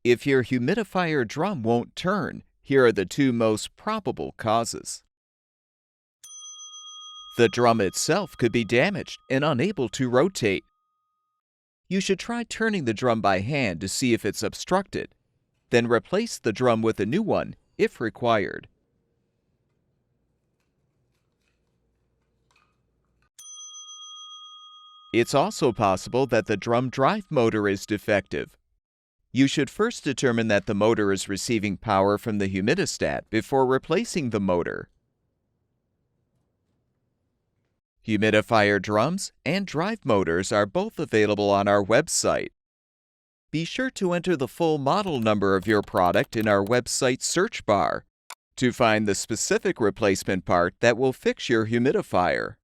If your humidifier drum won't turn, here are the two most probable causes. The drum itself could be damaged and unable to rotate. You should try turning the drum by hand to see if it's obstructed. Then replace the drum with a new one if required. It's also possible that the drum drive motor is defective. You should first determine that the motor is receiving power from the humidistat before replacing the motor. Humidifier drums and drive motors are both available on our website. Be sure to enter the full model number of your product in our website search bar to find the specific replacement part that will fix your humidifier.